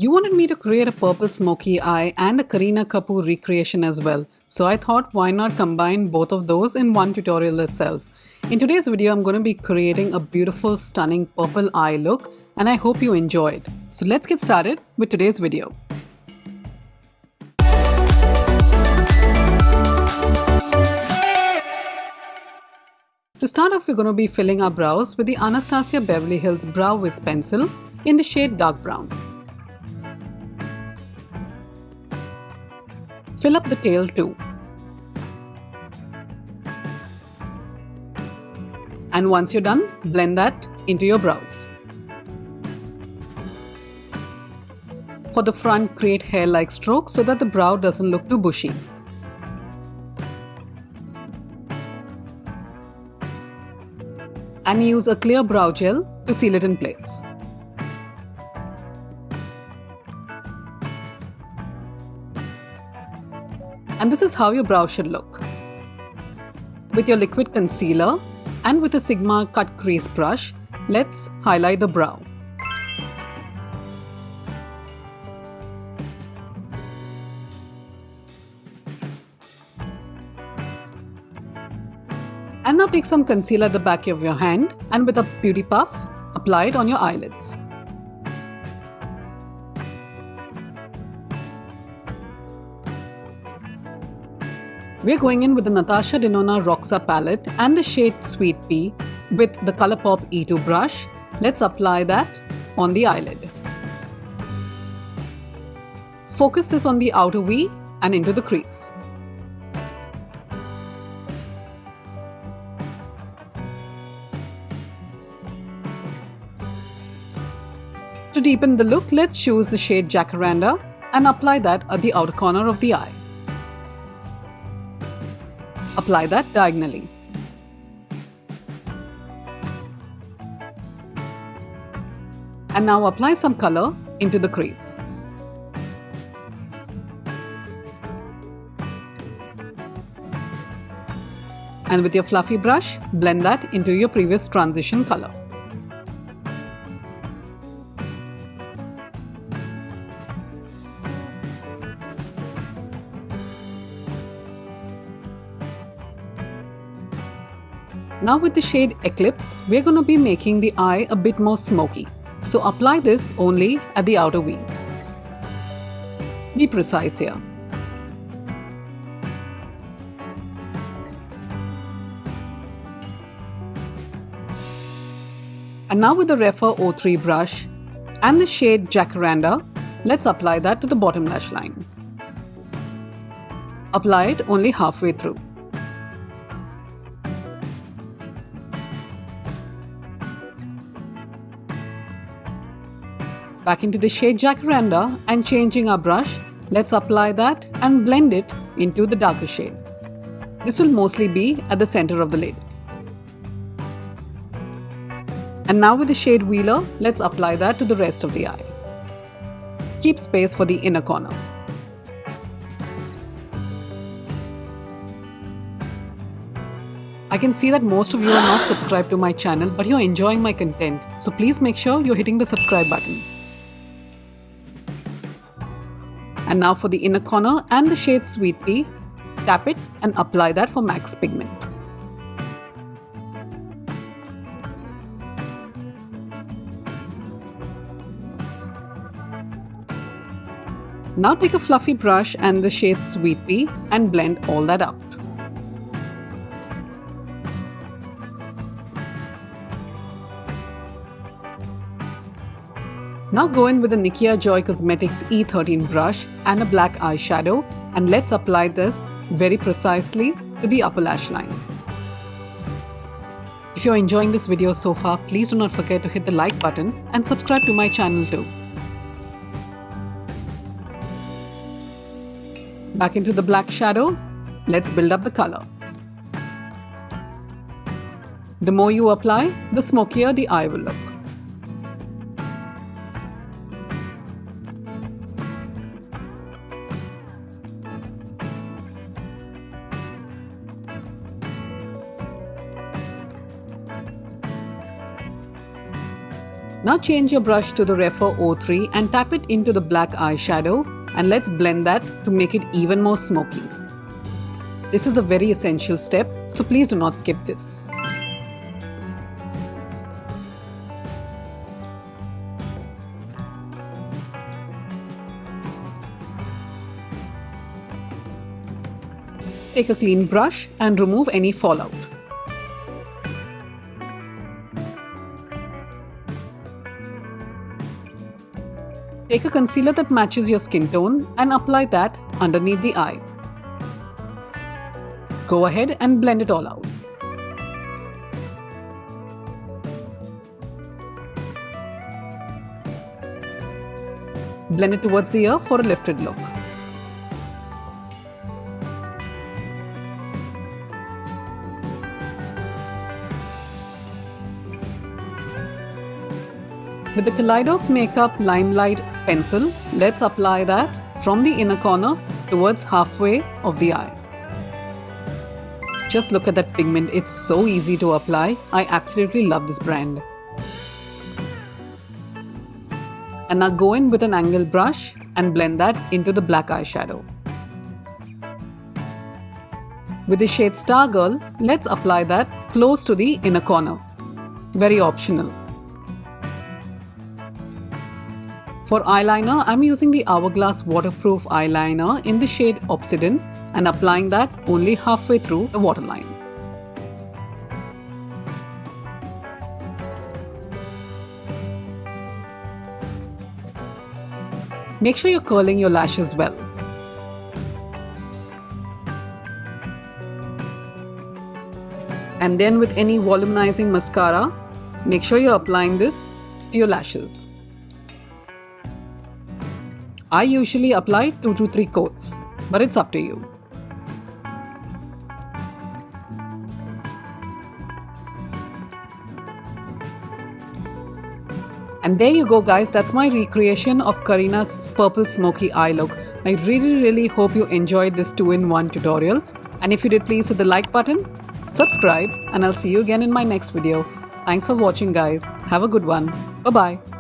You wanted me to create a purple smoky eye and a Kareena Kapoor recreation as well. So I thought why not combine both of those in one tutorial itself. In today's video, I'm going to be creating a beautiful, stunning purple eye look and I hope you enjoy it. So let's get started with today's video. To start off, we're going to be filling our brows with the Anastasia Beverly Hills Brow Wiz Pencil in the shade dark brown. Fill up the tail too. And once you're done, blend that into your brows. For the front, create hair-like strokes so that the brow doesn't look too bushy. And use a clear brow gel to seal it in place. And this is how your brow should look. With your liquid concealer and with a Sigma cut crease brush, let's highlight the brow. And now take some concealer at the back of your hand and with a beauty puff, apply it on your eyelids. We're going in with the Natasha Denona Roxa palette and the shade Sweet Pea with the Colourpop E2 brush. Let's apply that on the eyelid. Focus this on the outer V and into the crease. To deepen the look, let's choose the shade Jacaranda and apply that at the outer corner of the eye. Apply that diagonally. And now apply some color into the crease. And with your fluffy brush, blend that into your previous transition color. Now with the shade Eclipse, we're going to be making the eye a bit more smoky. So apply this only at the outer V. Be precise here. And now with the Refer 03 brush and the shade Jacaranda, let's apply that to the bottom lash line. Apply it only halfway through. Back into the shade Jacaranda and changing our brush, let's apply that and blend it into the darker shade. This will mostly be at the center of the lid. And now with the shade Wheeler, let's apply that to the rest of the eye. Keep space for the inner corner. I can see that most of you are not subscribed to my channel, but you're enjoying my content. So please make sure you're hitting the subscribe button. And now for the inner corner and the shade Sweet Pea, tap it and apply that for max pigment. Now take a fluffy brush and the shade Sweet Pea and blend all that out. Now go in with the Nikia Joy Cosmetics E13 brush and a black eyeshadow and let's apply this very precisely to the upper lash line. If you're enjoying this video so far, please do not forget to hit the like button and subscribe to my channel too. Back into the black shadow, let's build up the color. The more you apply, the smokier the eye will look. Now change your brush to the Refer 03 and tap it into the black eyeshadow, and let's blend that to make it even more smoky. This is a very essential step, so please do not skip this. Take a clean brush and remove any fallout. Take a concealer that matches your skin tone and apply that underneath the eye. Go ahead and blend it all out. Blend it towards the ear for a lifted look. With the Kaleidos Makeup Limelight pencil, let's apply that from the inner corner towards halfway of the eye. Just look at that pigment, it's so easy to apply. I absolutely love this brand. And now go in with an angle brush and blend that into the black eyeshadow. With the shade Stargirl, let's apply that close to the inner corner. Very optional. For eyeliner, I'm using the Hourglass Waterproof Eyeliner in the shade Obsidian and applying that only halfway through the waterline. Make sure you're curling your lashes well. And then with any volumizing mascara, make sure you're applying this to your lashes. I usually apply 2 to 3 coats, but it's up to you. And there you go guys, that's my recreation of Kareena's purple smoky eye look. I really hope you enjoyed this 2-in-1 tutorial. And if you did, please hit the like button, subscribe, and I'll see you again in my next video. Thanks for watching guys. Have a good one. Bye bye.